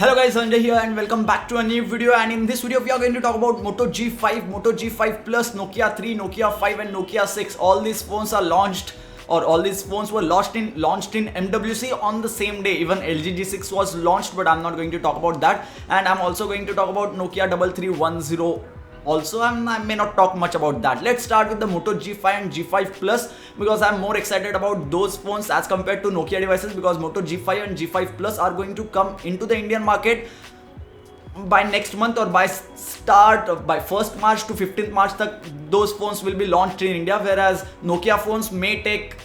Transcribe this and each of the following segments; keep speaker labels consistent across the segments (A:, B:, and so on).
A: Hello guys, Dhananjay here and welcome back to a new video. And in this video we are going to talk about Moto G5, Moto G5 Plus, Nokia 3, Nokia 5 and Nokia 6. All these phones are launched, or all these phones were launched in MWC on the same day. Even LG G6 was launched, but I'm not going to talk about that. And I'm also going to talk about Nokia 3310 also, and I may not talk much about that. Let's start with the Moto G5 and G5 Plus because I'm more excited about those phones as compared to Nokia devices, because Moto G5 and G5 Plus are going to come into the Indian market by next month, or by 1st March to 15th March those phones will be launched in India, whereas Nokia phones may take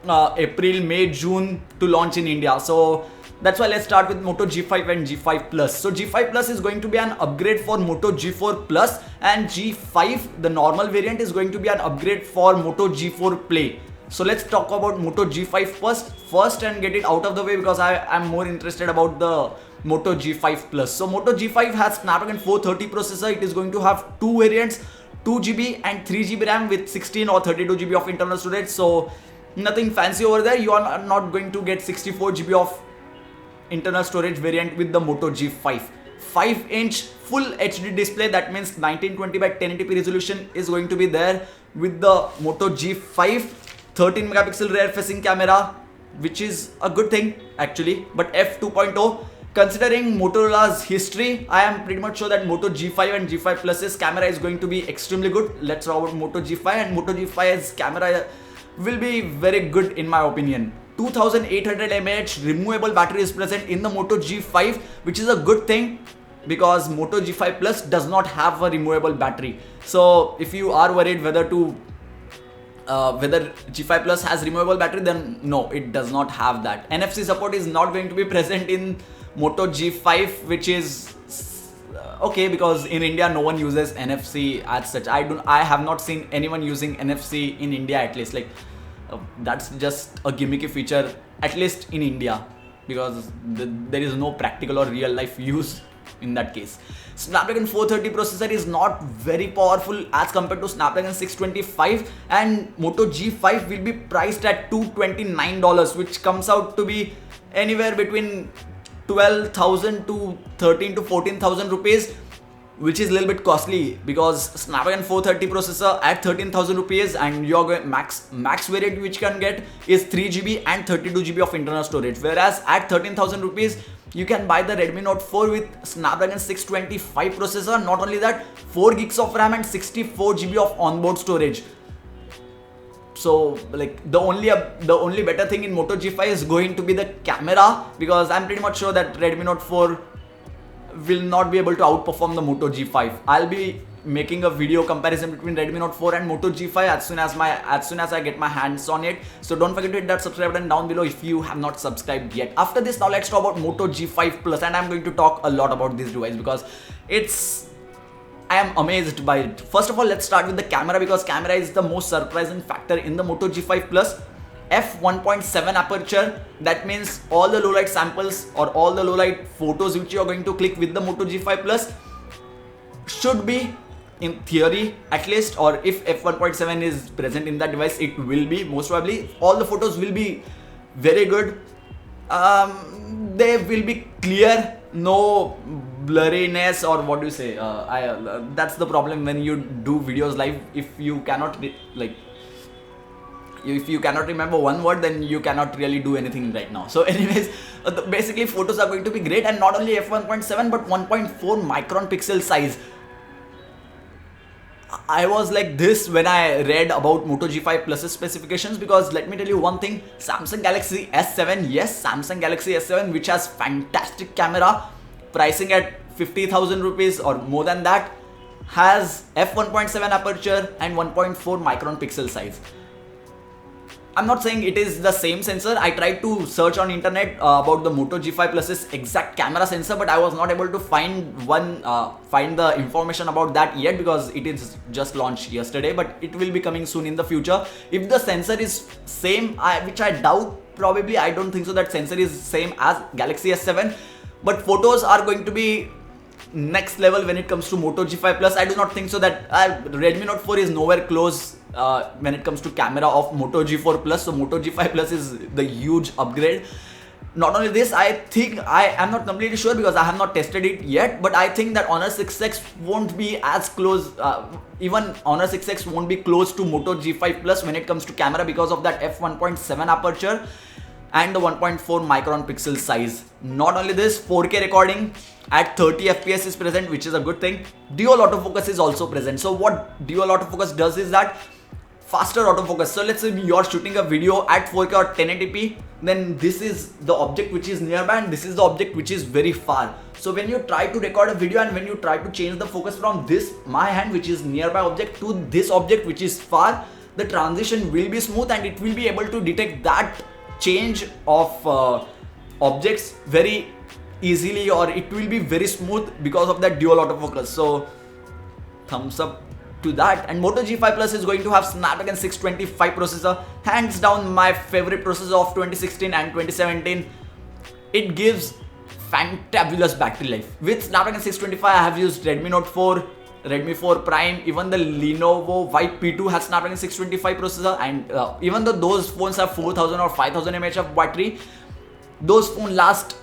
A: April, May, June to launch in India. So that's why let's start with Moto G5 and G5 Plus. So G5 Plus is going to be an upgrade for Moto G4 Plus, and G5, the normal variant, is going to be an upgrade for Moto G4 Play. So let's talk about Moto G5 first and get it out of the way, because I'm more interested about the Moto G5 Plus. So Moto G5 has Snapdragon 430 processor. It is going to have two variants, 2GB and 3GB RAM with 16 or 32GB of internal storage. So nothing fancy over there. You are not going to get 64GB of internal storage variant with the Moto G5. 5-inch full HD display, that means 1920 by 1080p resolution is going to be there with the Moto G5. 13 megapixel rear facing camera, which is a good thing actually, but f2.0. Considering Motorola's history, I am pretty much sure that Moto G5 and G5 Plus's camera is going to be extremely good. Let's talk about Moto G5, and Moto G5's camera will be very good in my opinion. 2800 mAh removable battery is present in the Moto G5, which is a good thing because Moto G5 Plus does not have a removable battery. So if you are worried whether G5 Plus has removable battery, then no, it does not have that. NFC support is not going to be present in Moto G5, which is okay, because in India no one uses NFC as such. I have not seen anyone using NFC in India, at least. That's just a gimmicky feature, at least in India, because there is no practical or real life use in that case. Snapdragon 430 processor is not very powerful as compared to Snapdragon 625, and Moto G5 will be priced at $229, which comes out to be anywhere between 12,000 to 13 to 14,000 rupees, which is a little bit costly, because Snapdragon 430 processor at 13,000 rupees, and your max variant which you can get is 3GB and 32GB of internal storage, whereas at 13,000 rupees you can buy the Redmi Note 4 with Snapdragon 625 processor. Not only that, 4 gigs of RAM and 64GB of onboard storage. So the only better thing in Moto G5 is going to be the camera, because I'm pretty much sure that Redmi Note 4 will not be able to outperform the Moto G5. I'll be making a video comparison between Redmi Note 4 and Moto G5 as soon as I get my hands on it. So don't forget to hit that subscribe button down below if you have not subscribed yet. After this, now let's talk about Moto G5 Plus, and I'm going to talk a lot about this device because I am amazed by it. First of all, let's start with the camera, because camera is the most surprising factor in the Moto G5 Plus. f1.7 aperture, that means all the low light samples or all the low light photos which you are going to click with the Moto G5 Plus should be, in theory at least, or if f1.7 is present in that device, it will be most probably, all the photos will be very good. They will be clear, no blurriness, or what do you say, that's the problem when you do videos live. If you cannot remember one word, then you cannot really do anything right now. So anyways, basically photos are going to be great, and not only f1.7 but 1.4 micron pixel size. I was like this when I read about Moto G5 Plus's specifications, because let me tell you one thing, Samsung Galaxy S7, yes, Samsung Galaxy S7, which has fantastic camera, pricing at 50,000 rupees or more than that, has f1.7 aperture and 1.4 micron pixel size. I'm not saying it is the same sensor. I tried to search on internet about the Moto G5 Plus's exact camera sensor, but I was not able to find the information about that yet, because it is just launched yesterday, but it will be coming soon in the future. If the sensor is same, which I doubt, probably, I don't think so that sensor is same as Galaxy S7, but photos are going to be next level when it comes to Moto G5 Plus. I do not think so that Redmi Note 4 is nowhere close when it comes to camera of Moto G4 Plus. So Moto G5 Plus is the huge upgrade. Not only this, I think, I am not completely sure because I have not tested it yet, but I think that Honor 6X won't be as close, even Honor 6X won't be close to Moto G5 Plus when it comes to camera because of that f1.7 aperture and the 1.4 micron pixel size. Not only this, 4K recording at 30 FPS is present, which is a good thing. Dual autofocus is also present. So what dual autofocus does is that faster autofocus. So let's say you're shooting a video at 4K or 1080p, then this is the object which is nearby and this is the object which is very far. So when you try to record a video and when you try to change the focus from this, my hand which is nearby object, to this object which is far, the transition will be smooth and it will be able to detect that change of objects very easily, or it will be very smooth because of that dual autofocus. So thumbs up to that. And Moto G5 Plus is going to have Snapdragon 625 processor, hands down my favorite processor of 2016 and 2017. It gives fantabulous battery life. With Snapdragon 625, I have used Redmi Note 4, Redmi 4 Prime, even the Lenovo Vibe P2 has Snapdragon 625 processor, and even though those phones have 4000 or 5000 mAh of battery, those phones last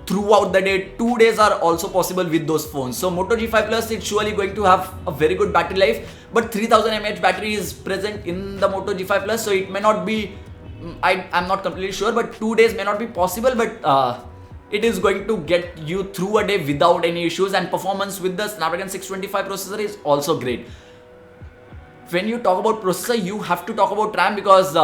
A: throughout the day. 2 days are also possible with those phones. So Moto G5 Plus is surely going to have a very good battery life, but 3000 mAh battery is present in the Moto G5 Plus, so it may not be, I'm not completely sure, but 2 days may not be possible, but it is going to get you through a day without any issues. And performance with the Snapdragon 625 processor is also great. When you talk about processor, you have to talk about RAM, because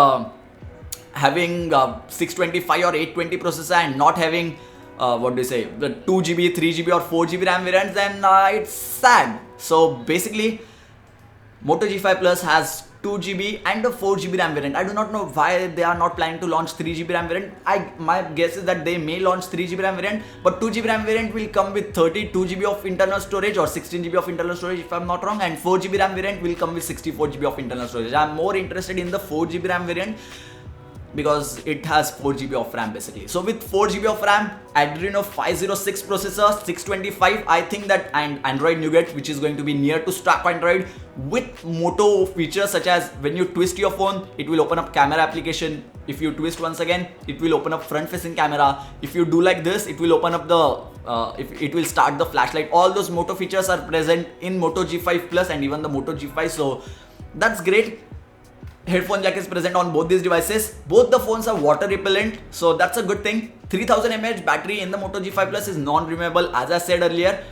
A: having 625 or 820 processor and not having what do you say, the 2GB, 3GB or 4GB RAM variants, then it's sad. So basically Moto G5 Plus has 2GB and a 4GB RAM variant. I do not know why they are not planning to launch 3GB RAM variant. My guess is that they may launch 3GB RAM variant, but 2GB RAM variant will come with 32GB of internal storage or 16GB of internal storage if I'm not wrong, and 4GB RAM variant will come with 64GB of internal storage. I'm more interested in the 4GB RAM variant because it has 4GB of RAM basically. So with 4GB of RAM, Adreno 506 processor, 625, I think that, and Android Nougat, which is going to be near to stock Android, with Moto features such as when you twist your phone, it will open up camera application. If you twist once again, it will open up front facing camera. If you do like this, it will open up the it will start the flashlight. All those Moto features are present in Moto G5 Plus and even the Moto G5, so that's great. Headphone jack is present on both these devices. Both the phones are water repellent, so that's a good thing. 3000 mAh battery in the Moto G5 Plus is non-removable, as I said earlier.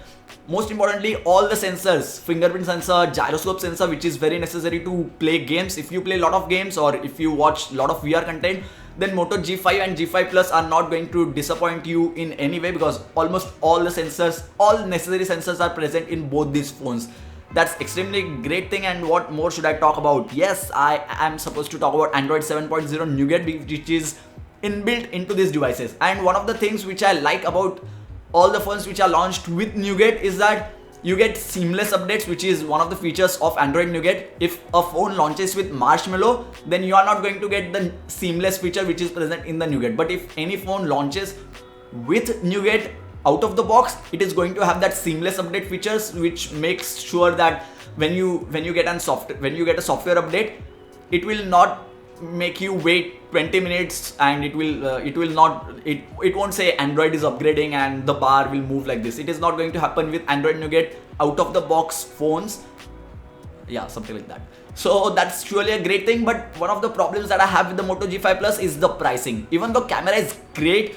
A: Most importantly, all the sensors, fingerprint sensor, gyroscope sensor, which is very necessary to play games. If you play a lot of games or if you watch a lot of VR content, then Moto G5 and G5 Plus are not going to disappoint you in any way, because almost all the sensors, all necessary sensors are present in both these phones. That's extremely great thing. And what more should I talk about? Yes, I am supposed to talk about Android 7.0 Nougat, which is inbuilt into these devices. And one of the things which I like about all the phones which are launched with Nougat is that you get seamless updates, which is one of the features of Android Nougat. If a phone launches with Marshmallow, then you are not going to get the seamless feature which is present in the Nougat. But if any phone launches with Nougat out of the box, it is going to have that seamless update features, which makes sure that when you get a software update, it will not make you wait 20 minutes and it won't say Android is upgrading and the bar will move like this. It is not going to happen with Android Nougat out of the box phones. Yeah, something like that. So that's surely a great thing. But one of the problems that I have with the Moto G5 Plus is the pricing. Even though camera is great,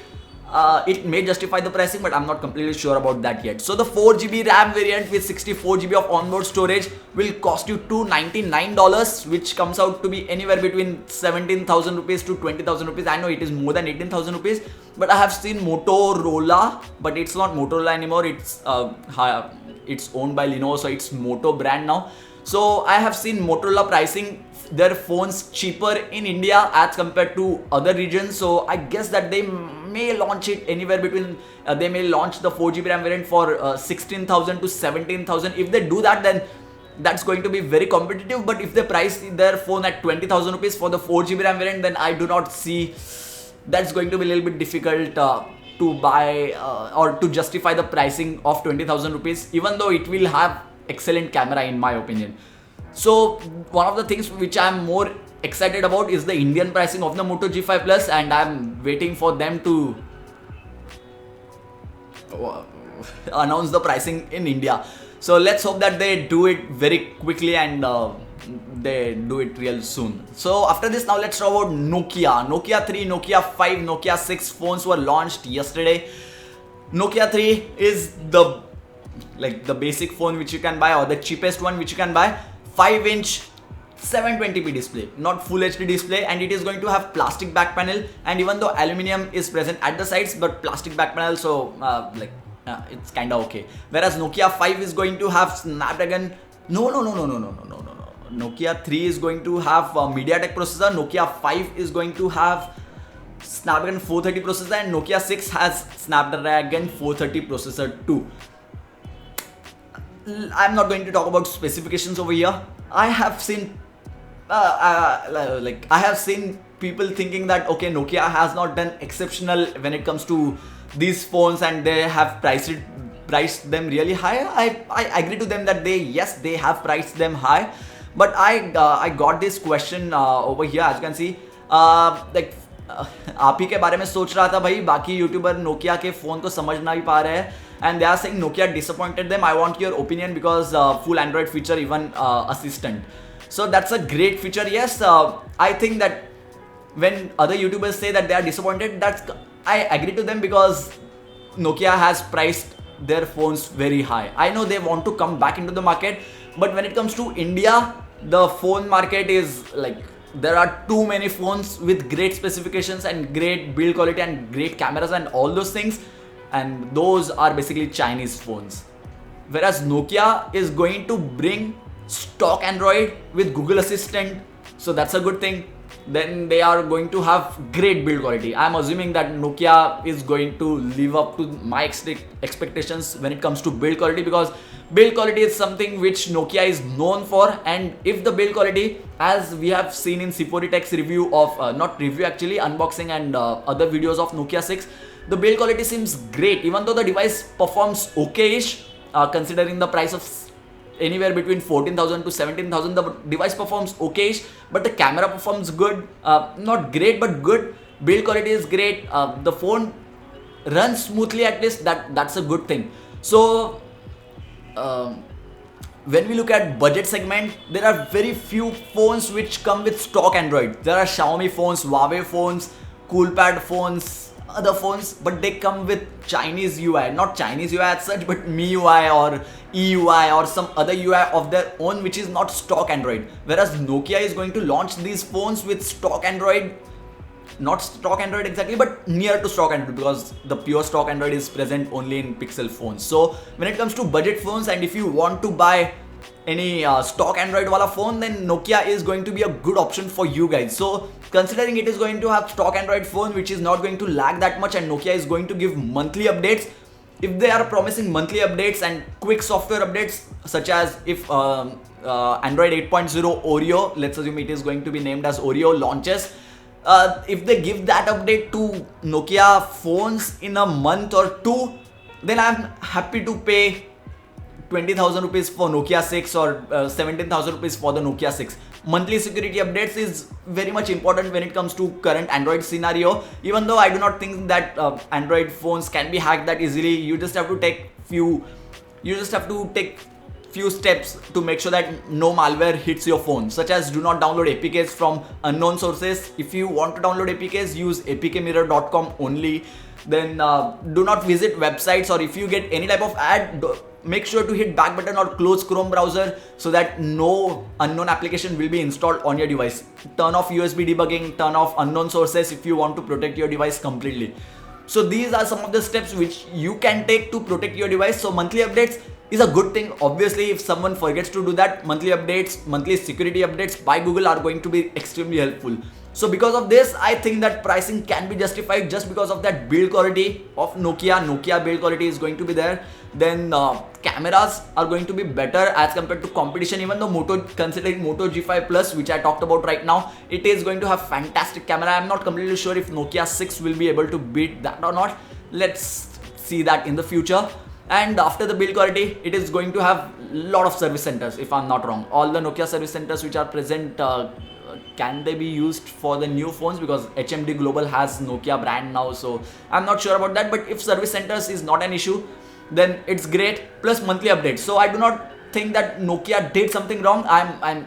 A: it may justify the pricing, but I'm not completely sure about that yet. So the 4GB RAM variant with 64GB of onboard storage will cost you $299, which comes out to be anywhere between 17,000 rupees to 20,000 rupees. I know it is more than 18,000 rupees, but I have seen Motorola, but it's not Motorola anymore. It's owned by Lenovo, so it's Moto brand now. So I have seen Motorola pricing their phones cheaper in India as compared to other regions. So I guess that they may launch it anywhere between, they may launch the 4GB RAM variant for 16,000 to 17,000. If they do that, then that's going to be very competitive. But if they price their phone at 20,000 rupees for the 4GB RAM variant, then I do not see, that's going to be a little bit difficult to buy or to justify the pricing of 20,000 rupees, even though it will have excellent camera in my opinion. So one of the things which I'm more excited about is the Indian pricing of the Moto G5 Plus, and I'm waiting for them to announce the pricing in India. So let's hope that they do it very quickly and they do it real soon. So after this, now let's talk about Nokia. Nokia 3, Nokia 5, Nokia 6 phones were launched yesterday. Nokia 3 is the basic phone which you can buy, or the cheapest one which you can buy. 5-inch 720p display, not full HD display, and it is going to have plastic back panel, and even though aluminium is present at the sides, but plastic back panel, so it's kind of okay. Whereas Nokia 5 is going to have Snapdragon. No. Nokia 3 is going to have MediaTek processor. Nokia 5 is going to have Snapdragon 430 processor, and Nokia 6 has Snapdragon 430 processor too. I'm not going to talk about specifications over here. I have seen people thinking that okay, Nokia has not done exceptional when it comes to these phones, and they have priced them really high. I agree to them that they have priced them high, but I got this question over here, as you can see. आप ही के बारे में सोच रहा था भाई, बाकी YouTuber Nokia के फोन को समझ ना भी पा रहे हैं, and they are saying Nokia disappointed them. I want your opinion because full Android feature, even assistant. So that's a great feature. Yes, I think that when other YouTubers say that they are disappointed, I agree to them, because Nokia has priced their phones very high. I know they want to come back into the market, but when it comes to India, the phone market is there are too many phones with great specifications and great build quality and great cameras and all those things, and those are basically Chinese phones. Whereas Nokia is going to bring stock Android with Google Assistant, so that's a good thing. Then they are going to have great build quality. I'm assuming that Nokia is going to live up to my expectations when it comes to build quality, because build quality is something which Nokia is known for. And if the build quality, as we have seen in C4 Tech's review of unboxing and other videos of Nokia 6, the build quality seems great, even though the device performs okay-ish, considering the price of anywhere between 14,000 to 17,000. The device performs okay-ish, but the camera performs good, not great but good. Build quality is great. The phone runs smoothly, at least that's a good thing. So when we look at budget segment, there are very few phones which come with stock Android. There are Xiaomi phones, Huawei phones, Coolpad phones, other phones, but they come with Chinese UI, not Chinese UI as such, but MIUI or EUI or some other UI of their own, which is not stock Android. Whereas Nokia is going to launch these phones with stock Android, not stock Android exactly, but near to stock Android, because the pure stock Android is present only in Pixel phones. So when it comes to budget phones, and if you want to buy any stock Android wala phone, then Nokia is going to be a good option for you guys. So considering it is going to have stock Android phone which is not going to lag that much, and Nokia is going to give monthly updates, if they are promising monthly updates and quick software updates, such as if Android 8.0 Oreo, let's assume it is going to be named as Oreo, launches, if they give that update to Nokia phones in a month or two, then I'm happy to pay 20,000 rupees for Nokia 6 or 17,000 rupees for the Nokia 6. Monthly security updates is very much important when it comes to current Android scenario. Even though I do not think that Android phones can be hacked that easily, you just have to take few steps to make sure that no malware hits your phone, such as do not download APKs from unknown sources. If you want to download APKs, use apkmirror.com only. Then do not visit websites, or if you get any type of ad, make sure to hit back button or close Chrome browser so that no unknown application will be installed on your device. Turn off USB debugging, turn off unknown sources if you want to protect your device completely. So these are some of the steps which you can take to protect your device. So monthly updates is a good thing. Obviously, if someone forgets to do that, monthly updates, monthly security updates by Google are going to be extremely helpful. So because of this, I think that pricing can be justified just because of that build quality of Nokia. Nokia build quality is going to be there. Then cameras are going to be better as compared to competition. Even though considering Moto G5 Plus, which I talked about right now, it is going to have fantastic camera. I'm not completely sure if Nokia 6 will be able to beat that or not. Let's see that in the future. And after the build quality, it is going to have a lot of service centers, if I'm not wrong. All the Nokia service centers which are present can they be used for the new phones, because HMD Global has Nokia brand now, so I'm not sure about that. But if service centers is not an issue, then it's great, plus monthly updates. So I do not think that Nokia did something wrong. I'm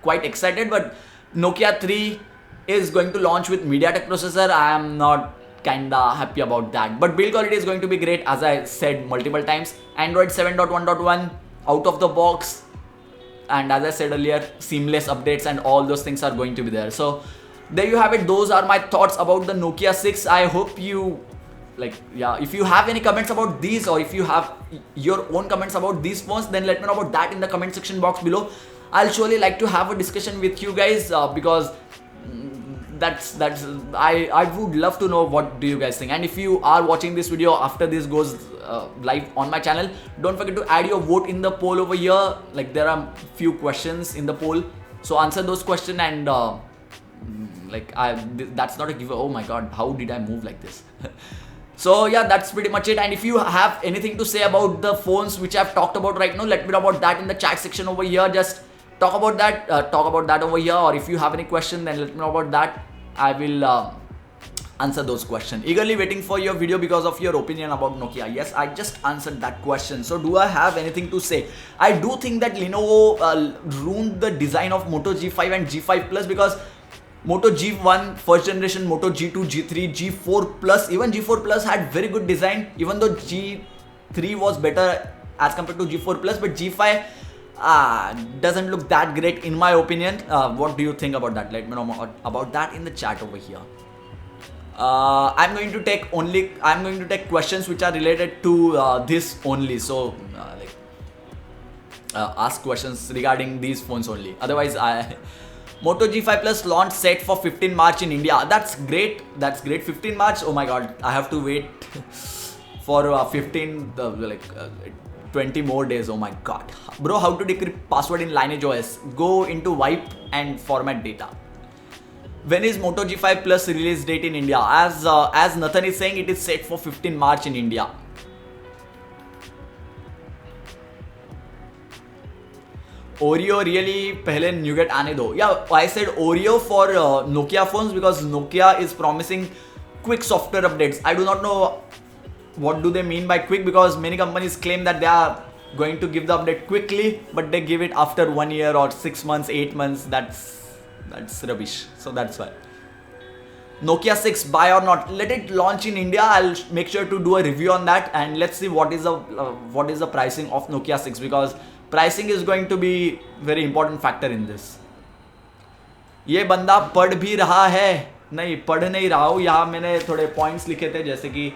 A: quite excited, but Nokia 3 is going to launch with MediaTek processor. I am not kinda happy about that, but build quality is going to be great, as I said multiple times. Android 7.1.1 out of the box, and as I said earlier, seamless updates and all those things are going to be there. So there you have it. Those are my thoughts about the Nokia 6. I hope you like, yeah, if you have any comments about these, or if you have your own comments about these phones, then let me know about that in the comment section box below. I'll surely like to have a discussion with you guys, because I would love to know what do you guys think. And if you are watching this video after this goes live on my channel, don't forget to add your vote in the poll over here. Like, there are few questions in the poll, so answer those questions. And that's not a giveaway. Oh my god, how did I move like this? So yeah, that's pretty much it. And if you have anything to say about the phones which I've talked about right now, let me know about that in the chat section over here. Just talk about that over here. Or if you have any question, then let me know about that. I will answer those questions. Eagerly waiting for your video because of your opinion about Nokia. Yes, I just answered that question. So do I have anything to say? I do think that Lenovo ruined the design of Moto G5 and G5 Plus, because Moto G1, first generation, Moto G2, G3, G4 Plus, even G4 Plus had very good design, even though G3 was better as compared to G4 Plus, but G5 doesn't look that great in my opinion. What do you think about that? Let me know about that in the chat over here. I'm going to take questions which are related to this only. So ask questions regarding these phones only. Otherwise, Moto G5 Plus launch set for 15 March in India. That's great. 15 March. Oh my god, I have to wait for 20 more days. Oh my god. Bro, how to decrypt password in Lineage OS? Go into wipe and format data. When is Moto G5 Plus release date in India? As Nathan is saying, it is set for 15 March in India. Oreo really पहले Nougat आने दो. Yeah, I said Oreo for Nokia phones because Nokia is promising quick software updates. I do not know what do they mean by quick, because many companies claim that they are going to give the update quickly, but they give it after 1 year or 6 months, 8 months. That's rubbish. So that's why. Nokia 6, buy or not? Let it launch in India. I'll make sure to do a review on that, and let's see what is the pricing of Nokia 6, because pricing is going to be very important factor in this. ये बंदा पढ़ भी रहा है? नहीं, पढ़ नहीं रहा हूँ. यहाँ मैंने थोड़े points लिखे थे, जैसे कि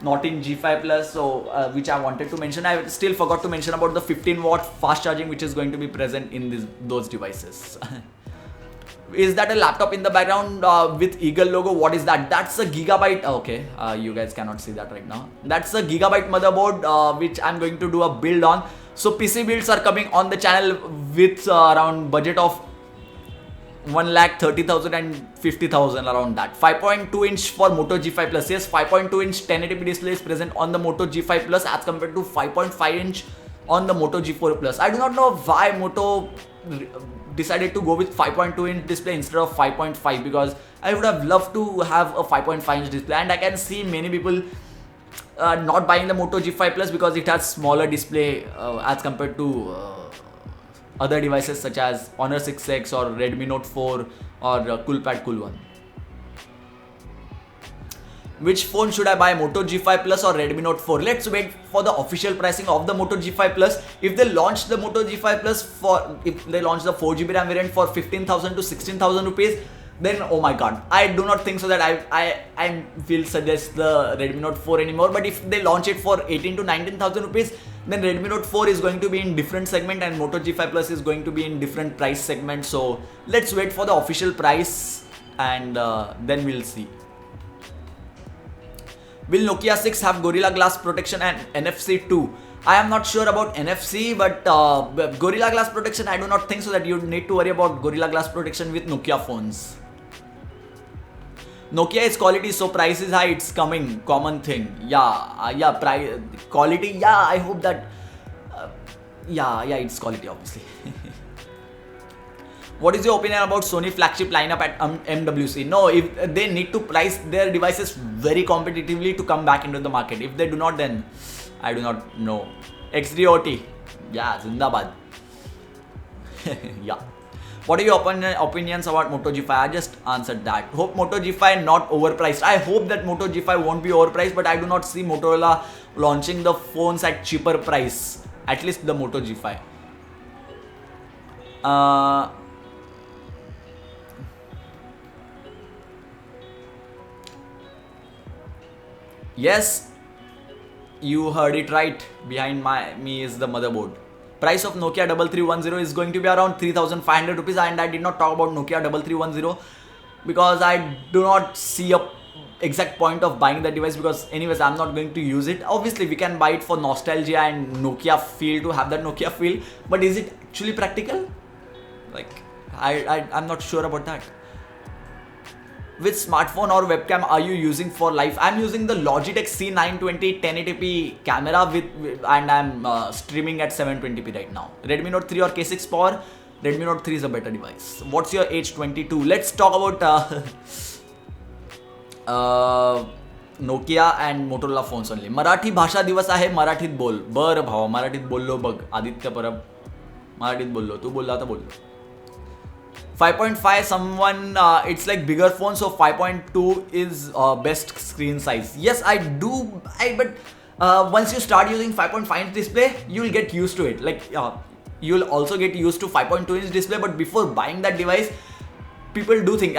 A: not in G5 Plus, so which I wanted to mention. I still forgot to mention about the 15-watt fast charging, which is going to be present in those devices. Is that a laptop in the background with Eagle logo? What is that? That's a Gigabyte. Okay, you guys cannot see that right now. That's a Gigabyte motherboard which I'm going to do a build on. So PC builds are coming on the channel with around budget of 1,30,000 and 50,000, around that. 5.2 inch for Moto G5 Plus. Yes, 5.2 inch 1080p display is present on the Moto G5 Plus as compared to 5.5 inch on the Moto G4 Plus. I do not know why Moto decided to go with 5.2 inch display instead of 5.5, because I would have loved to have a 5.5 inch display, and I can see many people not buying the Moto G5 Plus because it has smaller display as compared to other devices such as Honor 6X or Redmi Note 4 or Coolpad Cool One. Which phone should I buy, Moto G5 Plus or Redmi Note 4? Let's wait for the official pricing of the Moto G5 Plus. If they launch the Moto G5 Plus if they launch the 4GB RAM variant for 15,000 to 16,000 rupees, then oh my god, I do not think so that I will suggest the Redmi Note 4 anymore. But if they launch it for 18 to 19,000 rupees, then Redmi Note 4 is going to be in different segment and Moto G5 Plus is going to be in different price segment. So let's wait for the official price and then we'll see. Will Nokia 6 have Gorilla Glass protection and NFC too? I am not sure about NFC, but Gorilla Glass protection, I do not think so that you need to worry about Gorilla Glass protection with Nokia phones. Nokia is quality, so price is high, it's coming, common thing. Yeah, price, quality, yeah, I hope that, yeah, it's quality obviously. What is your opinion about Sony flagship lineup at MWC? No, if they need to price their devices very competitively to come back into the market. If they do not, then I do not know. XDOT, yeah, Zindabad. Yeah. What are your opinions about Moto G5? I just answered that. Hope Moto G5 not overpriced. I hope that Moto G5 won't be overpriced, but I do not see Motorola launching the phones at cheaper price. At least the Moto G5. Yes, you heard it right. Behind me is the motherboard. Price of Nokia 3310 is going to be around 3,500 rupees, and I did not talk about Nokia 3310 because I do not see a exact point of buying the device, because anyways I'm not going to use it. Obviously we can buy it for nostalgia and Nokia feel, to have that Nokia feel, but is it actually practical? Like I'm not sure about that. Which smartphone or webcam are you using for live? I'm using the Logitech C920 1080p camera and I'm streaming at 720p right now. Redmi Note 3 or K6 Power? Redmi Note 3 is a better device. What's your age? 22. Let's talk about Nokia and Motorola phones only. Marathi भाषा दिवस आहे, मराठीत बोल. बरं भावा, मराठीत बोललो बघ. आदित्य परब मराठीत बोललो. तू बोलला तर बोललो. 5.5 someone it's like bigger phone, so 5.2 is best screen size. Yes, I do, but once you start using 5.5 inch display, you'll get used to it. Like you'll also get used to 5.2 inch display, but before buying that device, people do think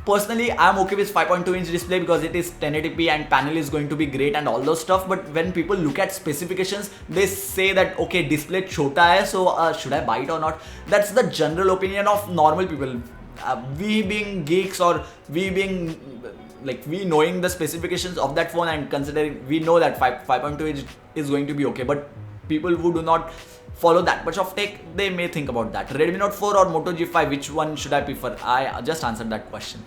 A: personally I'm okay with 5.2 inch display because it is 1080p and panel is going to be great and all those stuff. But when people look at specifications, they say that okay, display chota hai, so should I buy it or not? That's the general opinion of normal people. We being geeks, or we being like, we knowing the specifications of that phone and considering, we know that 5.2 inch is going to be okay, but people who do not follow that much of tech, they may think about that. Redmi Note 4 or Moto G5, which one should I prefer? I just answered that question.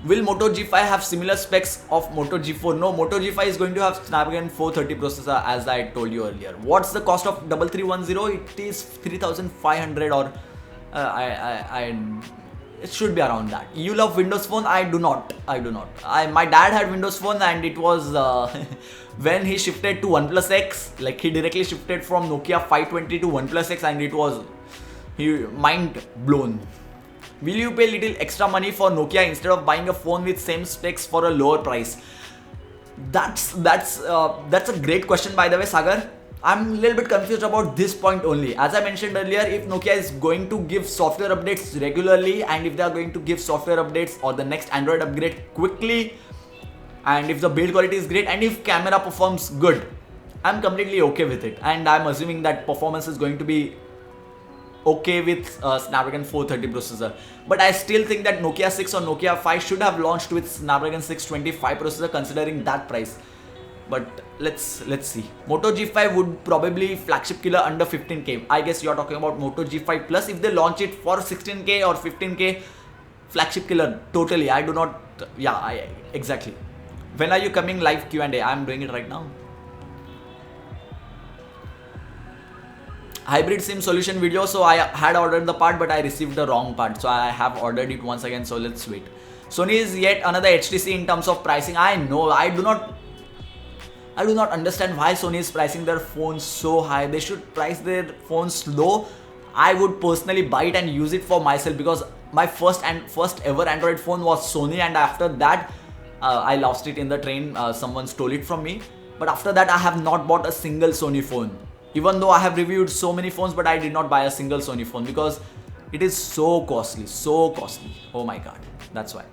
A: Will Moto G5 have similar specs of Moto G4? No, Moto G5 is going to have Snapdragon 430 processor, as I told you earlier. What's the cost of 3310? It is 3,500 or it should be around that. You love Windows Phone? I do not. My dad had Windows Phone, and it was when he shifted to OnePlus X, like he directly shifted from Nokia 520 to OnePlus X, and it was mind blown. Will you pay little extra money for Nokia instead of buying a phone with same specs for a lower price? That's a great question, by the way, Sagar. I'm a little bit confused about this point only. As I mentioned earlier, if Nokia is going to give software updates regularly, and if they are going to give software updates or the next Android upgrade quickly, and if the build quality is great, and if camera performs good, I'm completely okay with it. And I'm assuming that performance is going to be okay with Snapdragon 430 processor. But I still think that Nokia 6 or Nokia 5 should have launched with Snapdragon 625 processor, considering that price. But let's see. Moto G5 would probably flagship killer under 15k. I guess you're talking about Moto G5 Plus. If they launch it for 16k or 15k, flagship killer totally. I do not. Yeah, exactly. When are you coming live Q&A? I'm doing it right now. Hybrid SIM solution video. So I had ordered the part, but I received the wrong part. So I have ordered it once again. So let's wait. Sony is yet another HTC in terms of pricing. I know. I do not understand why Sony is pricing their phones so high. They should price their phones low. I would personally buy it and use it for myself, because my first ever Android phone was Sony, and after that I lost it in the train. Someone stole it from me. But after that I have not bought a single Sony phone. Even though I have reviewed so many phones, but I did not buy a single Sony phone because it is so costly. Oh my god, that's why.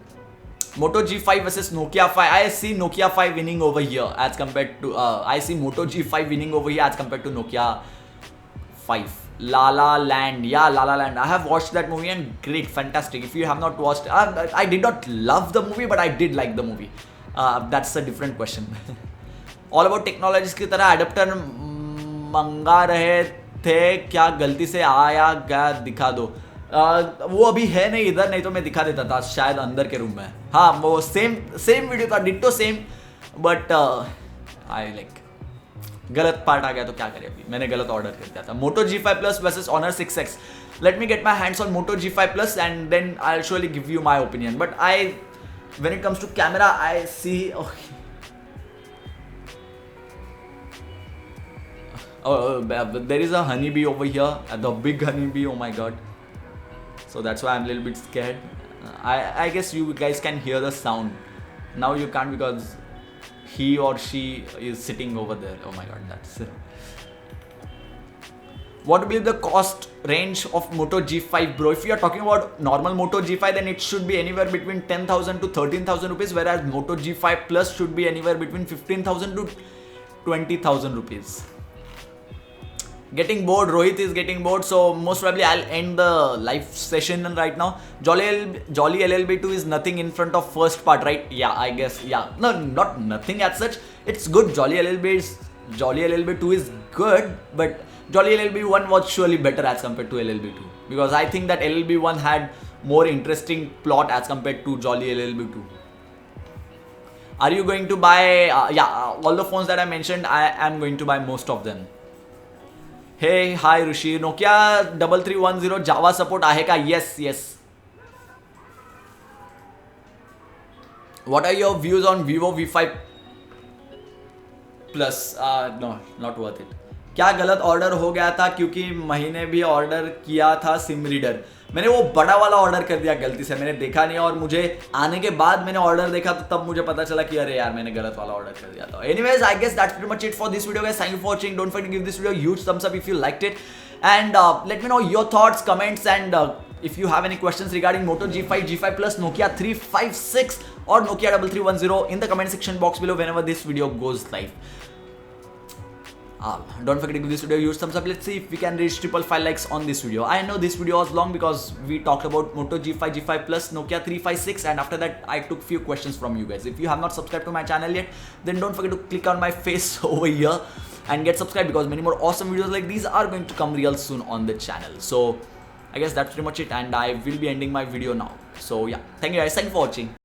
A: Moto G5 versus Nokia 5. I see Nokia 5 winning over here as compared to I see Moto G5 winning over here as compared to Nokia 5. La La Land. Yeah, La La Land. I have watched that movie and great, fantastic. If you have not watched, I did not love the movie, but I did like the movie. That's a different question. All about technologies की तरह adapter मंगा रहे थे, क्या गलती से आया क्या दिखा दो. वो अभी है नहीं इधर, नहीं तो मैं दिखा देता था शायद अंदर के रूम में. हाँ, वो सेम वीडियो था, ditto same, but I like गलत पार्ट आ गया तो क्या करें, अभी मैंने गलत ऑर्डर कर दिया था. Moto G5 Plus versus Honor 6X. Let me get my hands on Moto G5 Plus and then I'll surely give you my opinion. But when it comes to camera, I see. There is a honeybee over here, the big honeybee. Oh my god! So that's why I'm a little bit scared. I guess you guys can hear the sound. Now you can't because he or she is sitting over there. Oh my god, that's what will be the cost range of Moto G5, bro? If you are talking about normal Moto G5, then it should be anywhere between 10,000 to 13,000 rupees, whereas Moto G5 Plus should be anywhere between 15,000 to 20,000 rupees. Getting bored, Rohit is getting bored, so most probably I'll end the live session right now. Jolly LLB2 is nothing in front of first part, right? Yeah, I guess, yeah. No, not nothing as such. It's good. Jolly LLB2 is good, but Jolly LLB1 was surely better as compared to LLB2, because I think that LLB1 had more interesting plot as compared to Jolly LLB2. Are you going to buy? All the phones that I mentioned, I am going to buy most of them. Hey, hi Rishi. Nokia 3310 Java support आहे का? Yes. What are your views on Vivo V5 Plus? No, not worth it. क्या गलत order हो गया था क्योंकि महीने भी ऑर्डर किया था सिम रीडर. मैंने वो बड़ा वाला ऑर्डर कर दिया गलती से, मैंने देखा नहीं, और मुझे आने के बाद मैंने ऑर्डर देखा तो तब मुझे पता चला कि अरे यार मैंने गलत वाला ऑर्डर कर दिया था. Anyways, I guess that's pretty much it for this video guys. Thank you for watching. Don't forget to give this video huge thumbs up if you liked it, and let me know your thoughts, comments, and if you have any questions regarding Moto G5, G5 Plus, Nokia 356 or Nokia 3310 in the comment section box below whenever this video goes live. Don't forget to give this video a huge thumbs up. Let's see if we can reach 555 likes on this video. I know this video was long because we talked about Moto G5, G5 Plus, Nokia 356, and after that I took few questions from you guys. If you have not subscribed to my channel yet, then don't forget to click on my face over here and get subscribed, because many more awesome videos like these are going to come real soon on the channel. So I guess that's pretty much it, and I will be ending my video now. So yeah, thank you guys. Thank you for watching.